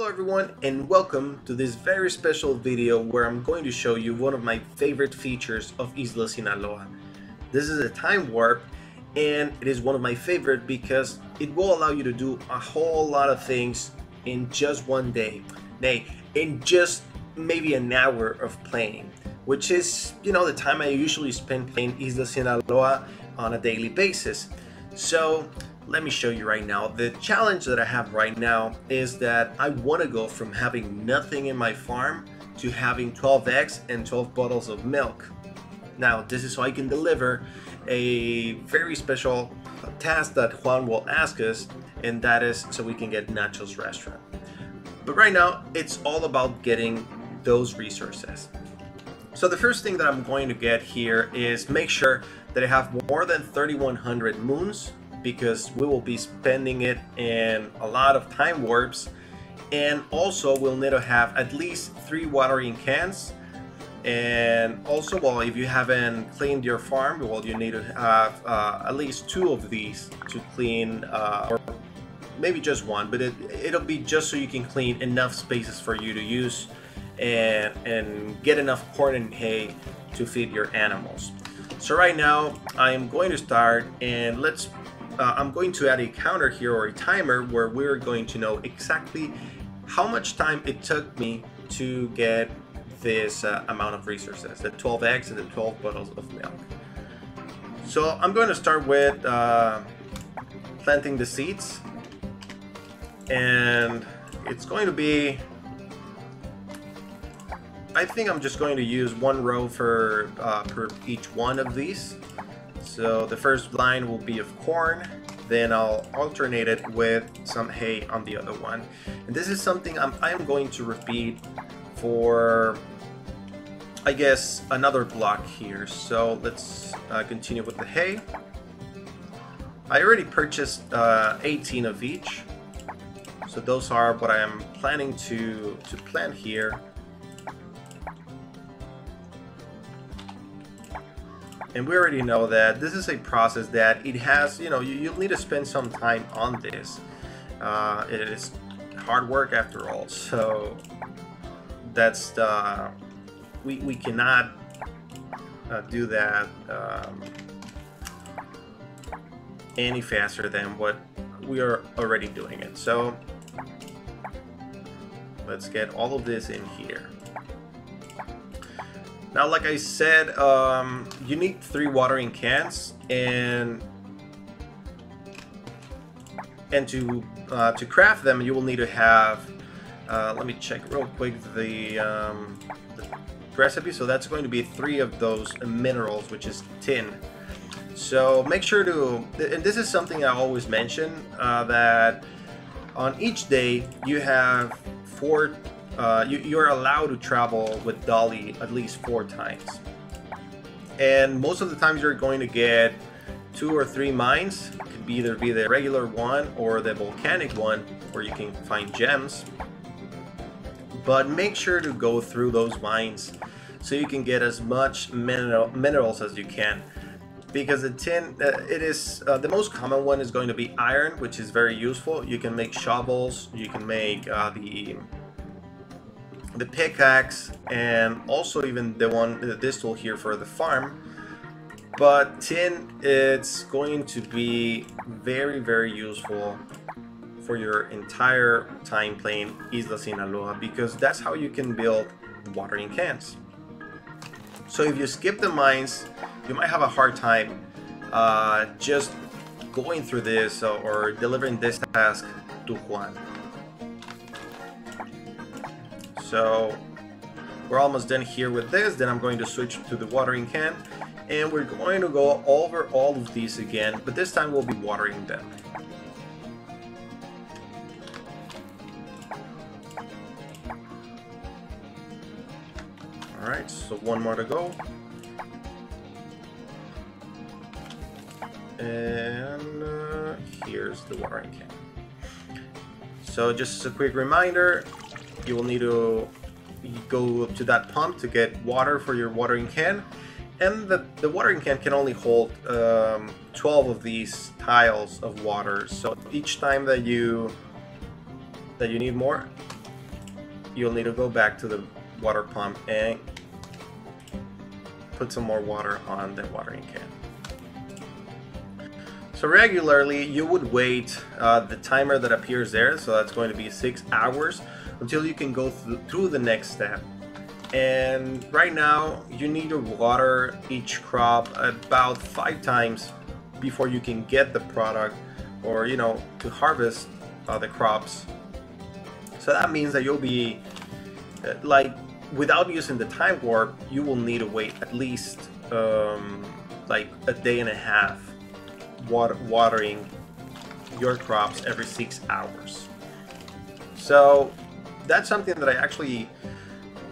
Hello everyone and welcome to this very special video where I'm going to show you one of my favorite features of Isla Sinaloa. This is a time warp and it is one of my favorite because it will allow you to do a whole lot of things in just one day. Nay, in just maybe an hour of playing, which is, the time I usually spend playing Isla Sinaloa on a daily basis. So let me show you right now. The challenge that I have right now is that I want to go from having nothing in my farm to having 12 eggs and 12 bottles of milk. Now this is so I can deliver a very special task that Juan will ask us, and that is so we can get Nacho's restaurant. But right now it's all about getting those resources. So the first thing that I'm going to get here is make sure that I have more than 3,100 moons, because we will be spending it in a lot of time warps, and also we'll need to have at least 3 watering cans. And also, well, if you haven't cleaned your farm, well, you need to have at least 2 of these to clean, or maybe just 1, but it'll be just so you can clean enough spaces for you to use and get enough corn and hay to feed your animals. So right now I'm going to start, and I'm going to add a counter here, or a timer, where we're going to know exactly how much time it took me to get this amount of resources, the 12 eggs and the 12 bottles of milk. So I'm going to start with planting the seeds, and it's going to be, I think I'm just going to use 1 row for per each one of these. So the first line will be of corn, then I'll alternate it with some hay on the other one. And this is something I'm going to repeat for, I guess, another block here. So let's continue with the hay. I already purchased 18 of each. So those are what I am planning to plant here. And we already know that this is a process that it has, you'll need to spend some time on this. It is hard work after all, so that's we cannot do that any faster than what we are already doing it. So let's get all of this in here. Now, like I said, you need 3 watering cans, and to craft them, you will need to have. Let me check real quick the recipe. So that's going to be 3 of those minerals, which is tin. So make sure to, and this is something I always mention, that on each day you have 4. You're allowed to travel with Dolly at least 4 times, and most of the times you're going to get 2 or 3 mines. It could either be the regular one or the volcanic one, where you can find gems. But make sure to go through those mines so you can get as much minerals as you can, because the tin, it is the most common one is going to be iron, which is very useful. You can make shovels, you can make the pickaxe, and also even this tool here for the farm. But tin, it's going to be very, very useful for your entire time playing Isla Sinaloa, because that's how you can build watering cans. So if you skip the mines, you might have a hard time just going through this or delivering this task to Juan. So we're almost done here with this. Then I'm going to switch to the watering can, and we're going to go over all of these again, but this time we'll be watering them. Alright, so 1 more to go. And here's the watering can. So just as a quick reminder, you will need to go to that pump to get water for your watering can, and the watering can only hold 12 of these tiles of water. So each time that you need more, you'll need to go back to the water pump and put some more water on the watering can. So regularly you would wait the timer that appears there, so that's going to be 6 hours, until you can go through the next step. And right now you need to water each crop about 5 times before you can get the product, or to harvest the crops. So that means that you'll be without using the time warp, you will need to wait at least like a day and a half watering your crops every 6 hours. So that's something that I actually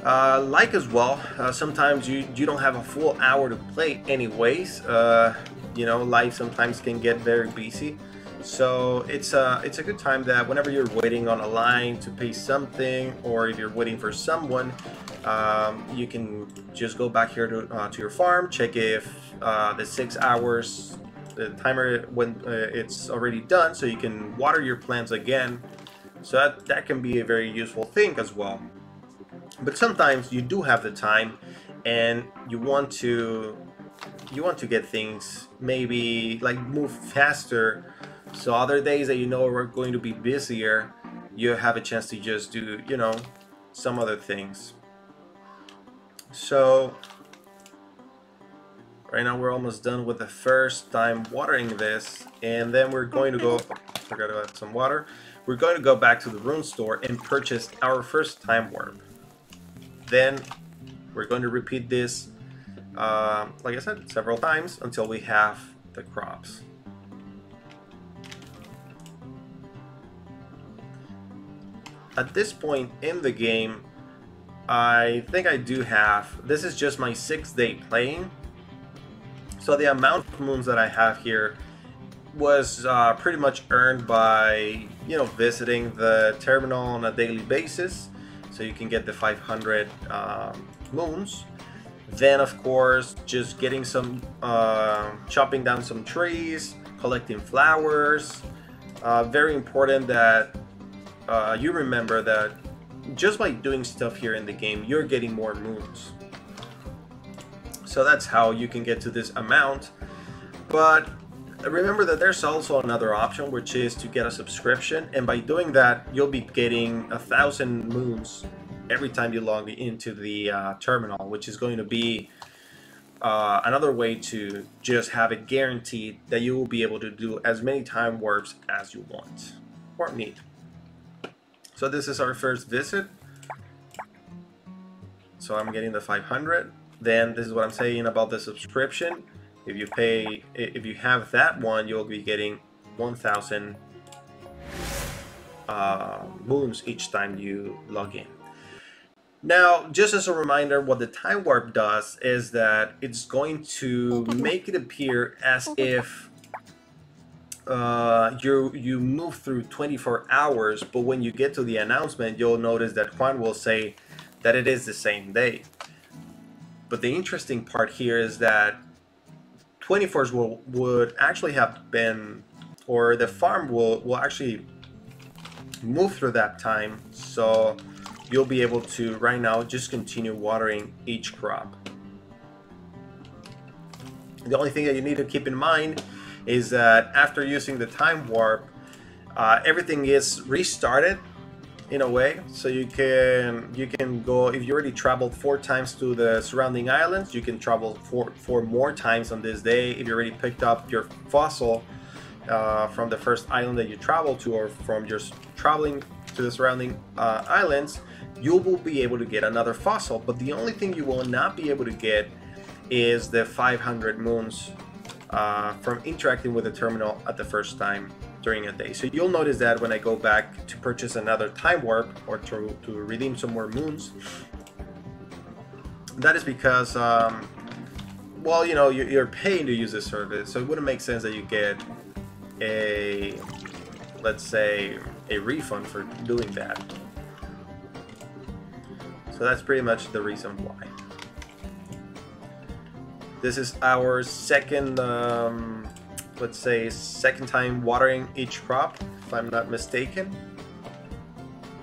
like as well. Sometimes you don't have a full hour to play anyways. Life sometimes can get very busy. So it's a good time that whenever you're waiting on a line to pay something, or if you're waiting for someone, you can just go back here to your farm, check if the 6 hours, the timer, when it's already done, so you can water your plants again. So that can be a very useful thing as well. But sometimes you do have the time and you want to get things maybe like move faster. So other days that are going to be busier, you have a chance to just do, some other things. So right now we're almost done with the first time watering this, and then we're going to go, forgot to add some water. We're going to go back to the rune store and purchase our first time warp. Then we're going to repeat this, like I said, several times until we have the crops. At this point in the game, I think I do have, this is just my 6th day playing, so the amount of moons that I have here was pretty much earned by visiting the terminal on a daily basis, so you can get the 500 moons. Then of course just getting some chopping down some trees, collecting flowers. Very important that you remember that just by doing stuff here in the game, you're getting more moons. So that's how you can get to this amount. But remember that there's also another option, which is to get a subscription, and by doing that you'll be getting 1,000 moons every time you log into the terminal, which is going to be another way to just have it guaranteed that you will be able to do as many time warps as you want or need. So this is our first visit. So I'm getting the 500. Then this is what I'm saying about the subscription. If you have that one, you'll be getting 1,000 moons each time you log in. Now, just as a reminder, what the time warp does is that it's going to make it appear as if you move through 24 hours, but when you get to the announcement, you'll notice that Juan will say that it is the same day. But the interesting part here is that 24s would actually have been, or the farm will actually move through that time, so you'll be able to right now just continue watering each crop. The only thing that you need to keep in mind is that after using the time warp, everything is restarted in a way, so you can go, if you already traveled 4 times to the surrounding islands, you can travel four more times on this day. If you already picked up your fossil from the first island that you traveled to, or from your traveling to the surrounding islands, you will be able to get another fossil. But the only thing you will not be able to get is the 500 moons from interacting with the terminal at the first time during a day. So you'll notice that when I go back to purchase another time warp, or to redeem some more moons, that is because well, you're paying to use this service, so it wouldn't make sense that you get a, let's say, a refund for doing that. So that's pretty much the reason why. This is our second, let's say, second time watering each crop, if I'm not mistaken.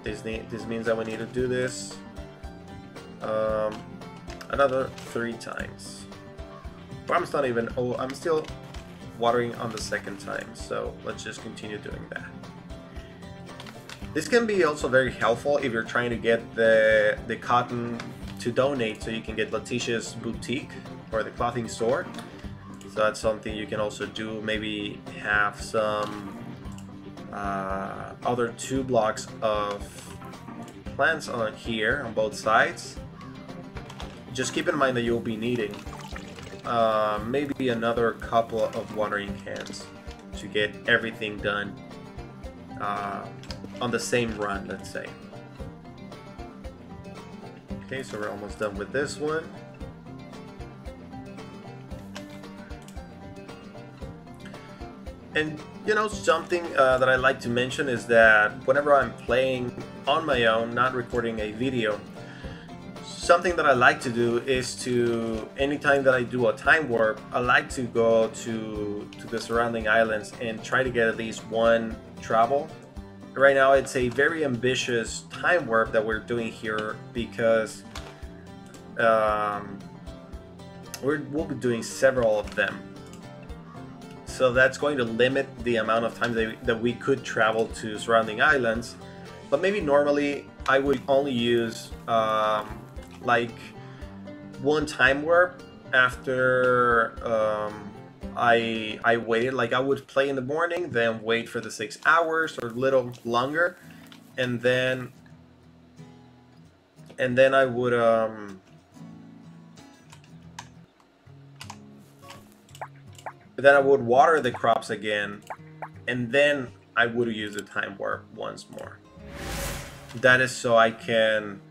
This means that we need to do this another 3 times. But I'm not even. Oh, I'm still watering on the second time. So let's just continue doing that. This can be also very helpful if you're trying to get the cotton to donate, so you can get Letitia's boutique or the clothing store. So that's something you can also do. Maybe have some other 2 blocks of plants on here on both sides. Just keep in mind that you'll be needing maybe another couple of watering cans to get everything done on the same run, let's say. Okay, so we're almost done with this one. And you know, something that I like to mention is that whenever I'm playing on my own, not recording a video, something that I like to do is to, anytime that I do a time warp, I like to go to the surrounding islands and try to get at least 1 travel. Right now it's a very ambitious time warp that we're doing here because we'll be doing several of them. So that's going to limit the amount of time that we could travel to surrounding islands. But maybe normally I would only use like 1 time warp after I waited. Like I would play in the morning, then wait for the 6 hours or a little longer, and then I would water the crops again, and then I would use the time warp once more. That is so I can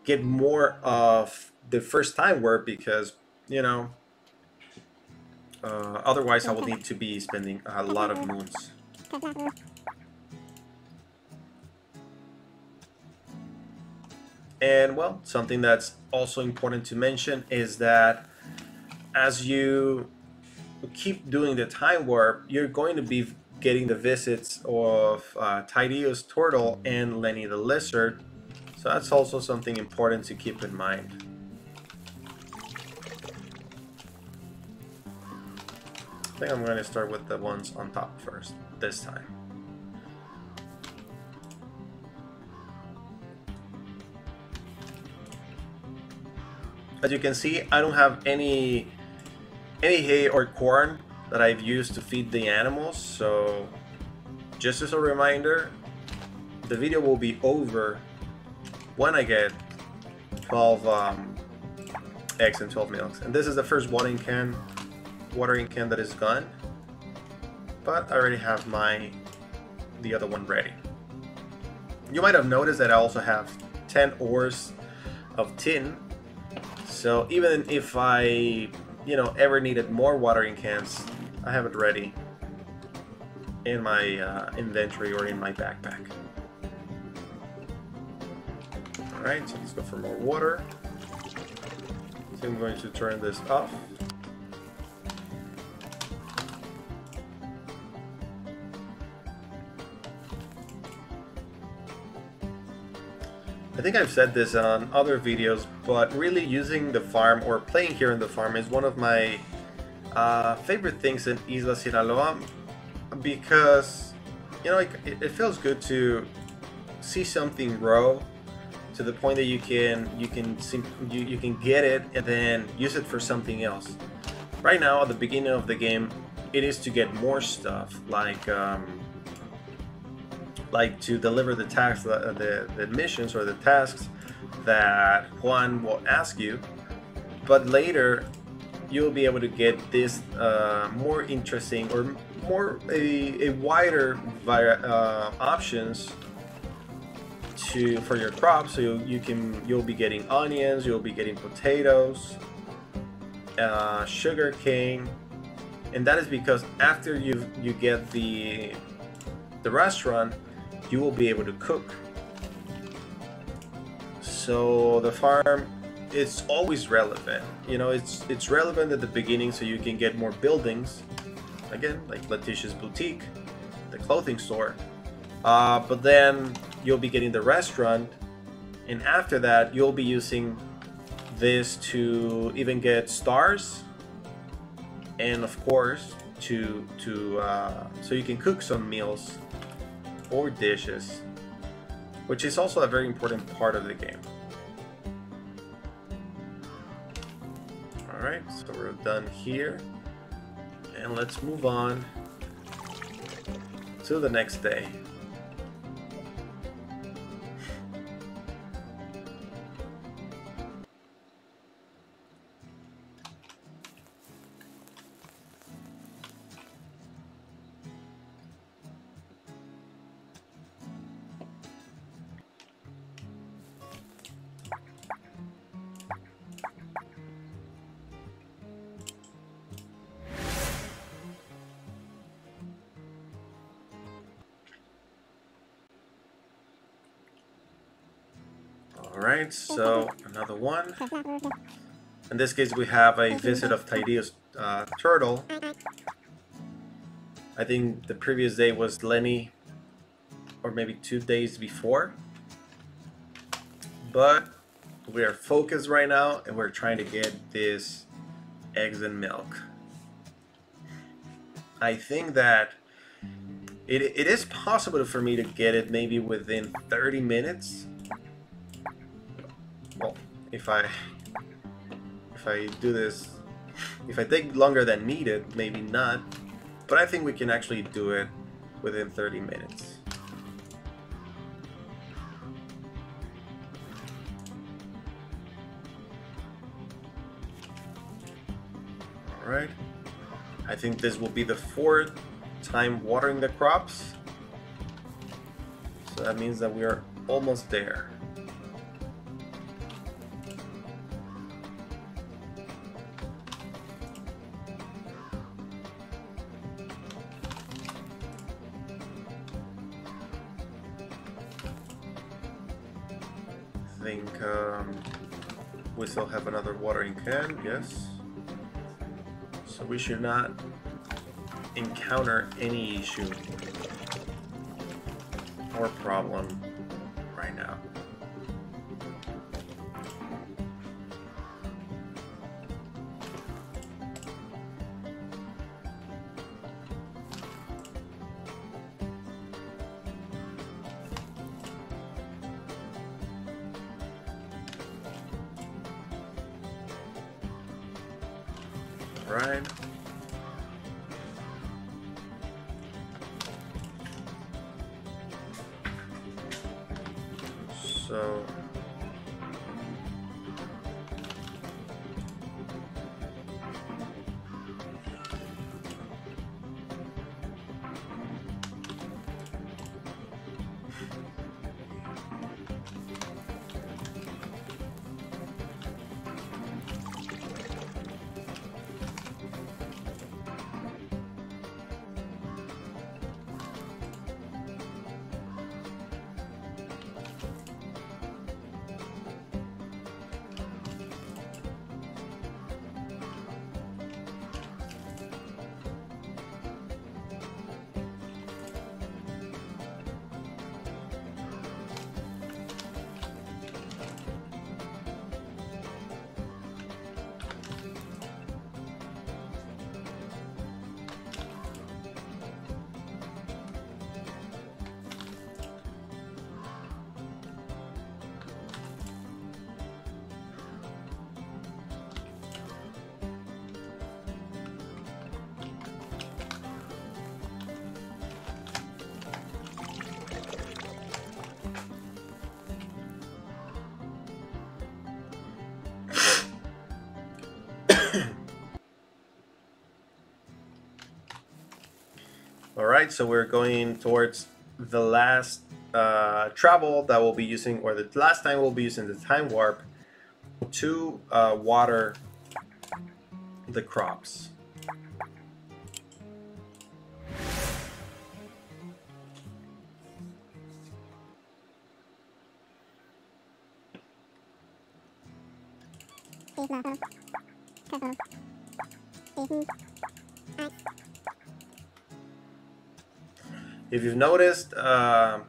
get more of the first time warp, because you know, otherwise I will need to be spending a lot of moons. And well, something that's also important to mention is that as you keep doing the time warp, you're going to be getting the visits of Tydeus Turtle and Lenny the Lizard. So that's also something important to keep in mind. I think I'm going to start with the ones on top first, this time. As you can see, I don't have any hay or corn that I've used to feed the animals, so just as a reminder, the video will be over when I get 12 eggs and 12 milks. And this is the first watering can that is gone, but I already have the other one ready. You might have noticed that I also have 10 ores of tin, so even if I ever needed more watering cans, I have it ready in my inventory or in my backpack. Alright, so let's go for more water. So I'm going to turn this off. I think I've said this on other videos, but really using the farm or playing here in the farm is one of my favorite things in Isla Sinaloa, because it feels good to see something grow to the point that you can get it and then use it for something else. Right now at the beginning of the game, it is to get more stuff, like to deliver the tasks, the missions or the tasks that Juan will ask you. But later you'll be able to get this more interesting or more a wider options for your crops. So you'll be getting onions, you'll be getting potatoes, sugar cane, and that is because after you get the restaurant, you will be able to cook. So the farm, it's always relevant. It's relevant at the beginning so you can get more buildings, again, like Letitia's boutique, the clothing store, but then you'll be getting the restaurant, and after that you'll be using this to even get stars, and of course so you can cook some meals or dishes, which is also a very important part of the game. Alright, so we're done here, and let's move on to the next day. Alright, so another one. In this case we have a visit of Tydeus Turtle. I think the previous day was Lenny, or maybe 2 days before. But we are focused right now and we're trying to get this eggs and milk. I think that it is possible for me to get it maybe within 30 minutes. Well, if I do this, if I take longer than needed, maybe not, but I think we can actually do it within 30 minutes. Alright, I think this will be the 4th time watering the crops, so that means that we are almost there. I think we still have another watering can, yes. So we should not encounter any issue or problem right now. Right. So alright, so we're going towards the last travel that we'll be using, or the last time we'll be using the time warp to water the crops. If you've noticed,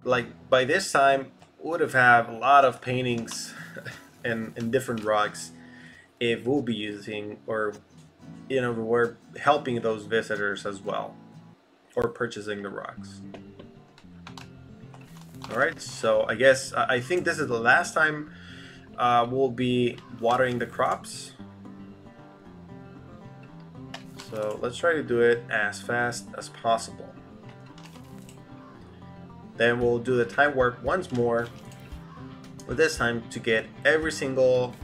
like by this time, would have had a lot of paintings and different rocks if we'll be using, or we're helping those visitors as well, or purchasing the rocks. Alright, so I guess I think this is the last time we'll be watering the crops. So let's try to do it as fast as possible. Then we'll do the time warp once more, with this time to get every single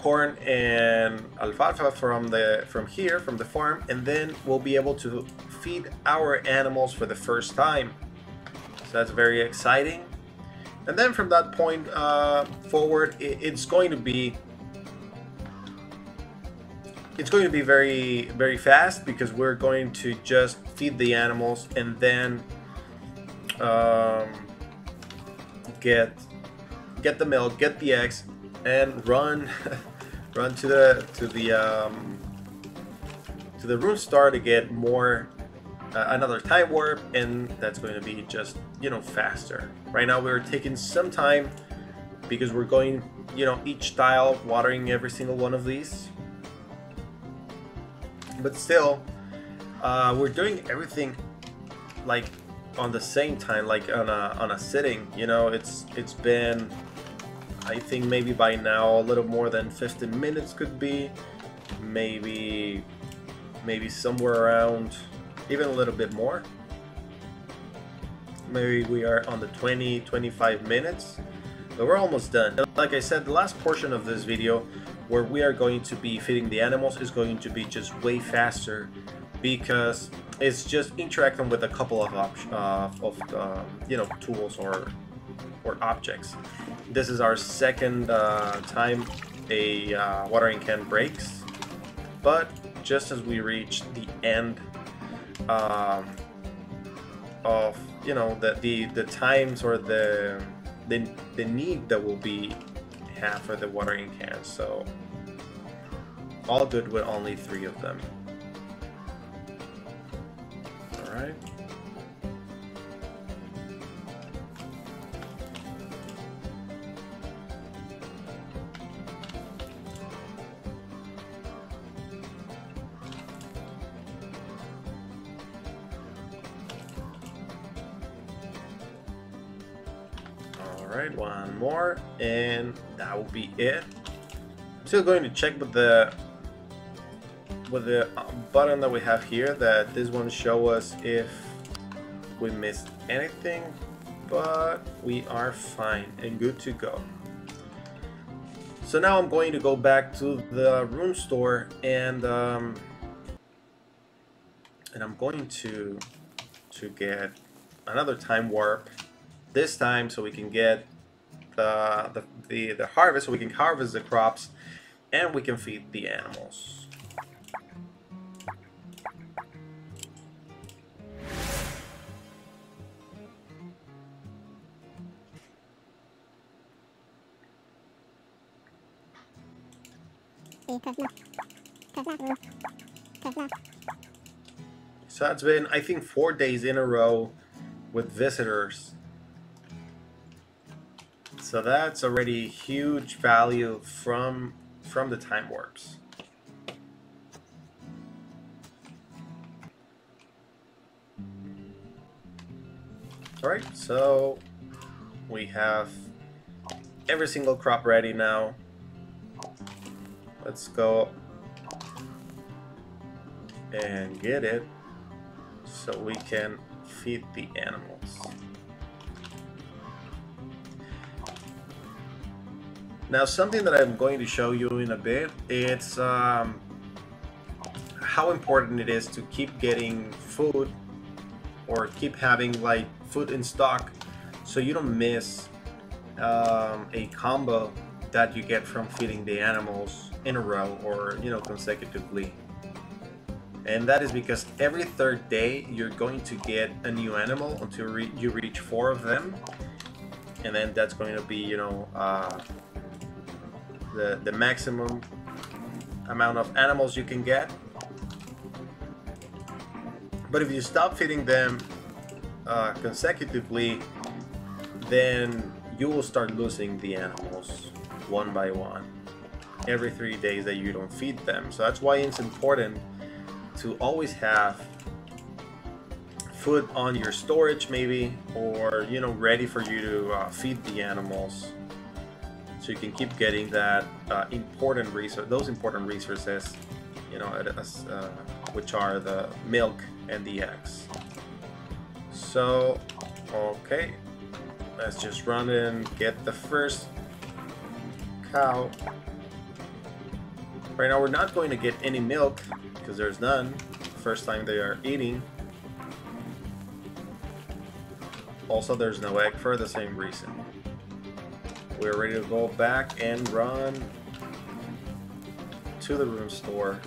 corn and alfalfa from the farm, and then we'll be able to feed our animals for the first time. So that's very exciting. And then from that point forward, it's going to be very, very fast, because we're going to just feed the animals and then get the milk, get the eggs, and run to the rune star to get more another time warp, and that's going to be just faster. Right now we're taking some time because we're going each tile watering every single one of these, but still we're doing everything like on the same time, like on a sitting. It's been, I think maybe by now a little more than 15 minutes, could be maybe somewhere around even a little bit more. Maybe we are on the 20-25 minutes, but we're almost done. Like I said, the last portion of this video where we are going to be feeding the animals is going to be just way faster, because it's just interacting with a couple of tools or objects. This is our second time a watering can breaks, but just as we reach the end of the times or the need that will be have for the watering cans. So all good with only 3 of them. All right. Alright, one more, and that will be it. I'm still going to check with the button that we have here, that this one show us if we missed anything, but we are fine and good to go. So now I'm going to go back to the rune store, and I'm going to get another time warp. This time, so we can get the harvest, so we can harvest the crops, and we can feed the animals. So it's been, I think, 4 days in a row with visitors. So that's already huge value from the time warps. Alright, so we have every single crop ready now. Let's go and get it so we can feed the animals. Now, something that I'm going to show you in a bit, it's how important it is to keep getting food, or keep having like food in stock, so you don't miss a combo that you get from feeding the animals in a row, or consecutively. And that is because every 3rd day you're going to get a new animal until you reach 4 of them, and then that's going to be the maximum amount of animals you can get. But if you stop feeding them consecutively, then you will start losing the animals one by one every 3 days that you don't feed them. So that's why it's important to always have food on your storage, maybe, or ready for you to feed the animals, so you can keep getting that those important resources, which are the milk and the eggs. So okay, let's just run and get the first cow. Right now we're not going to get any milk because there's none. First time they are eating. Also, there's no egg for the same reason. We're ready to go back and run to the room store.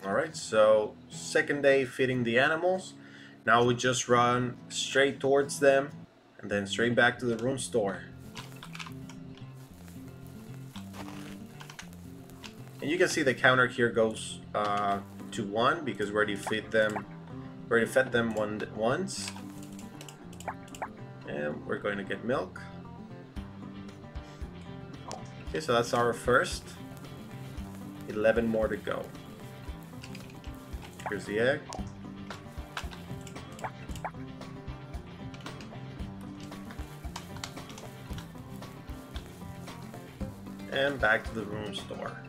Alright, so second day feeding the animals. Now we just run straight towards them and then straight back to the room store. And you can see the counter here goes to 1 because we already fed them once. And we're going to get milk. Okay, so that's our first. 11 more to go. Here's the egg. And back to the room store.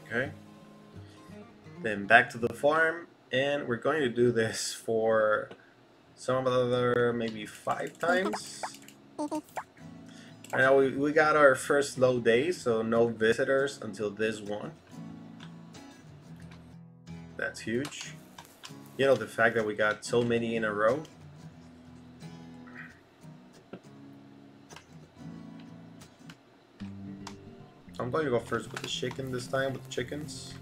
Okay, then back to the farm, and we're going to do this for some other maybe 5 times. Right now we got our first low day, so no visitors until this one. That's huge. The fact that we got so many in a row. I'm going to go first with the chicken this time, with the chickens.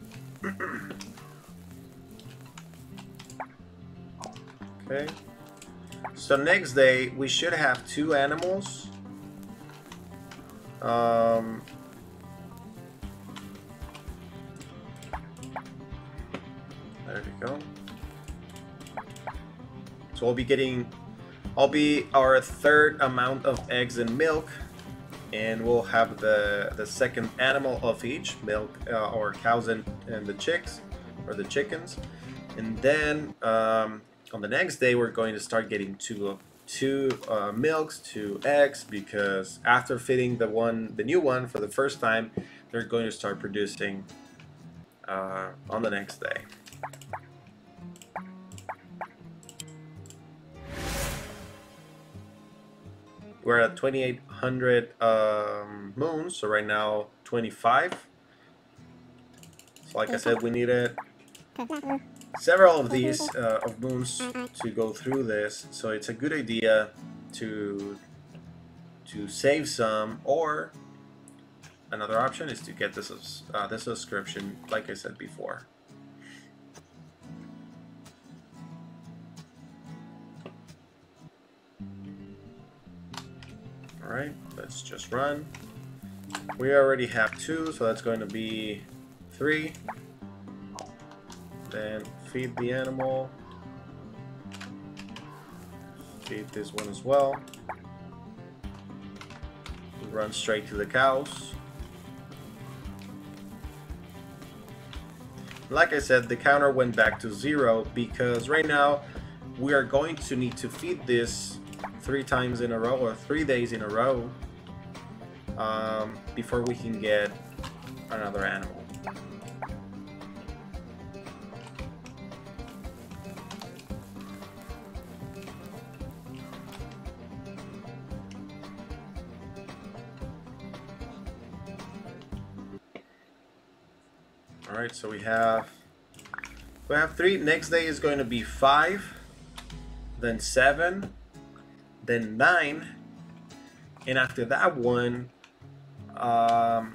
Okay. So next day, we should have 2 animals. There we go. So I'll be our 3rd amount of eggs and milk. And we'll have the second animal of each, milk, or cows and the chicks, or the chickens. And then on the next day, we're going to start getting two milks, 2 eggs, because after feeding the new one for the first time, they're going to start producing on the next day. We're at 2,800 moons, so right now 25. So like I said, we needed several of these of moons to go through this, so it's a good idea to save some, or another option is to get this subscription, like I said before. Alright, let's just run. We already have 2, so that's going to be 3. Then feed the animal. Feed this one as well. Run straight to the cows. like I said, the counter went back to 0 because right now we are going to need to feed this 3 times in a row or 3 days in a row before we can get another animal. All right, so we have 3. Next day is going to be 5, then 7, then 9, and after that one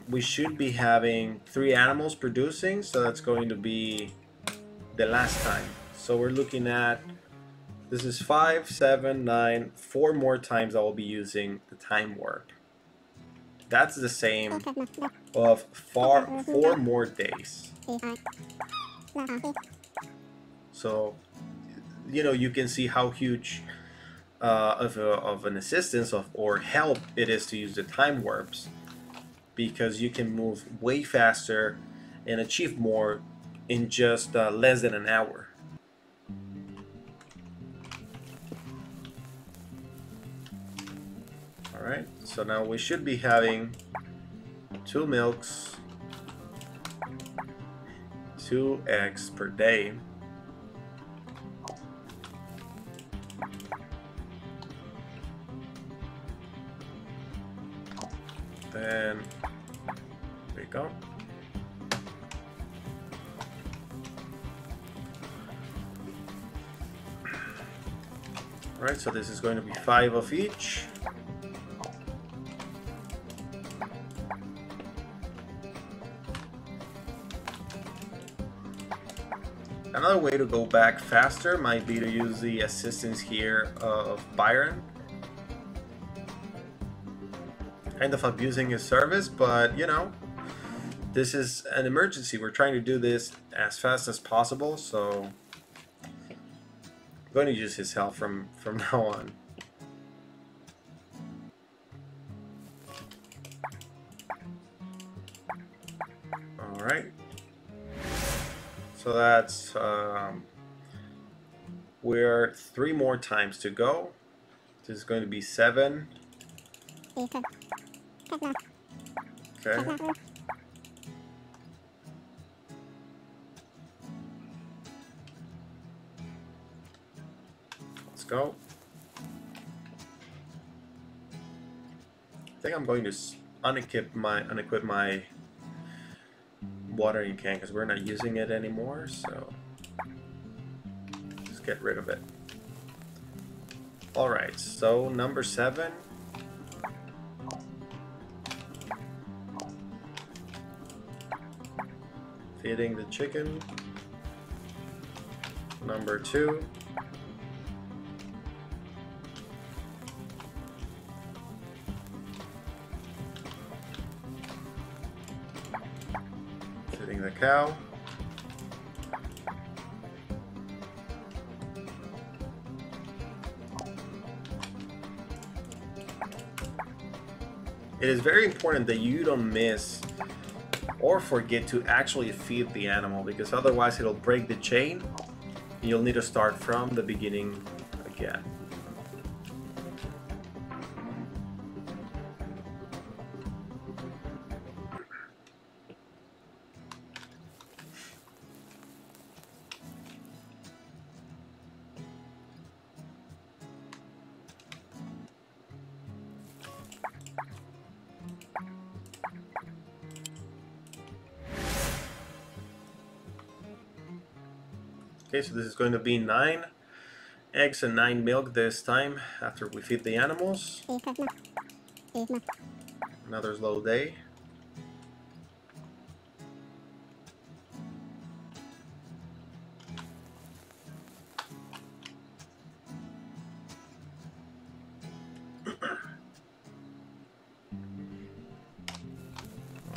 we should be having 3 animals producing, so that's going to be the last time. So we're looking at, this is 5, 7, 9, 4 more times I will be using the time warp. That's the same of 4 more days. So, you know, you can see how huge of an assistance or help it is to use the time warps, because you can move way faster and achieve more in just less than an hour. Alright, so now we should be having 2 milks, 2 eggs per day. Then, there we go. Alright, so this is going to be 5 of each. Another way to go back faster might be to use the assistance here of Byron. Kind of abusing his service, but you know, this is an emergency. We're trying to do this as fast as possible, so I'm going to use his help from now on. All right. So that's we're 3 more times to go. This is going to be 7. Okay. Let's go. I think I'm going to unequip my watering can because we're not using it anymore, so just get rid of it. Alright, so number 7. Feeding the chicken. Number 2. Feeding the cow. It is very important that you don't miss or forget to actually feed the animal, because otherwise it'll break the chain and you'll need to start from the beginning again. Okay, so this is going to be 9 eggs and 9 milk this time after we feed the animals. Another slow day.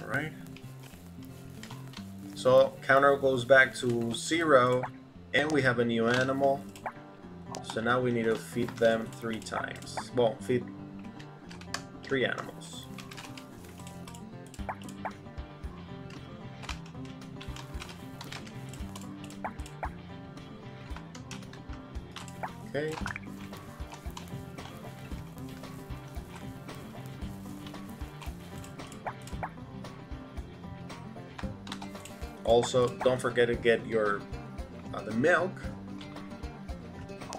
Alright. So counter goes back to 0. And we have a new animal, so now we need to feed them 3 times. Well, feed 3 animals. Okay. Also, don't forget to get your the milk,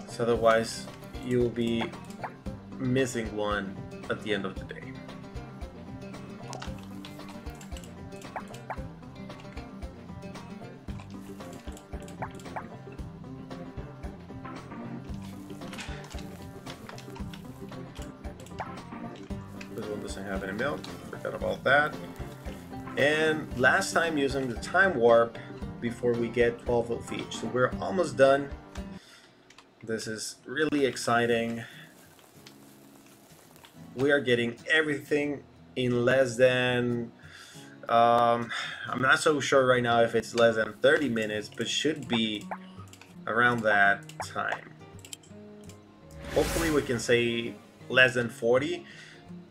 so otherwise you'll be missing one at the end of the day. This one doesn't have any milk, forgot about that. And last time using the time warp before we get 12 of each. So we're almost done. This is really exciting. We are getting everything in less than, I'm not so sure right now if it's less than 30 minutes, but should be around that time. Hopefully we can say less than 40.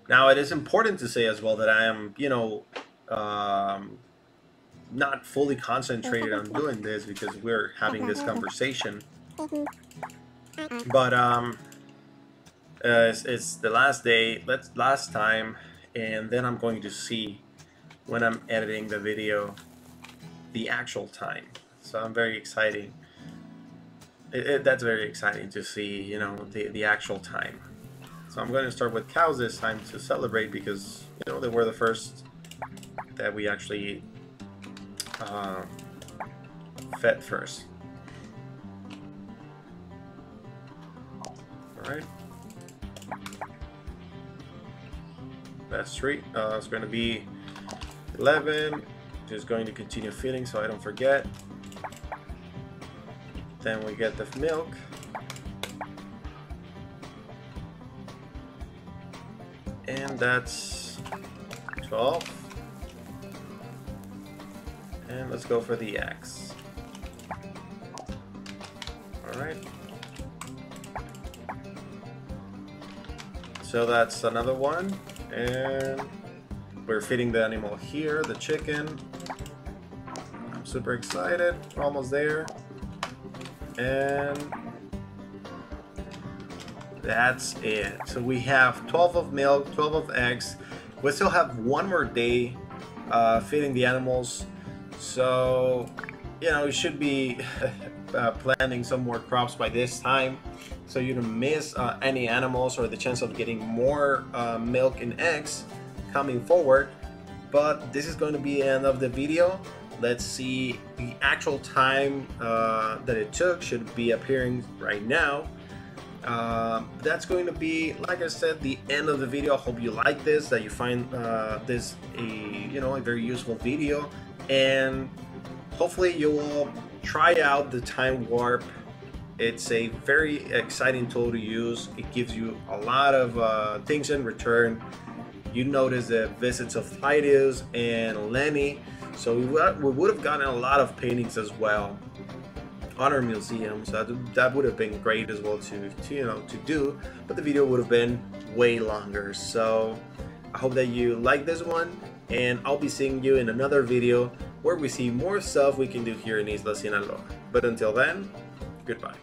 Now it is important to say as well that I am, you know, not fully concentrated on doing this because we're having this conversation. But it's the last day, last time, and then I'm going to see when I'm editing the video the actual time. So I'm very excited. That's very exciting to see, you know, the actual time. So I'm going to start with cows this time to celebrate because, you know, they were the first that we actually fed first. Alright. That's 3. It's going to be 11. Just going to continue feeding so I don't forget. Then we get the milk. And that's 12. And let's go for the eggs. Alright. So that's another one. And we're feeding the animal here, the chicken. I'm super excited. We're almost there. And that's it. So we have 12 of milk, 12 of eggs. We still have one more day feeding the animals. So, you know, you should be planting some more crops by this time so you don't miss any animals or the chance of getting more milk and eggs coming forward. But this is going to be the end of the video. Let's see the actual time that it took. Should be appearing right now. That's going to be, like I said, the end of the video. I hope you like this, that you find this a very useful video, and hopefully you will try out the time warp. It's a very exciting tool to use. It gives you a lot of things in return. You notice the visits of Titus and Lenny, so we would have gotten a lot of paintings as well on our museum, so that would have been great as well to do, but the video would have been way longer. So I hope that you like this one, and I'll be seeing you in another video where we see more stuff we can do here in Isla Sinaloa. But until then, goodbye.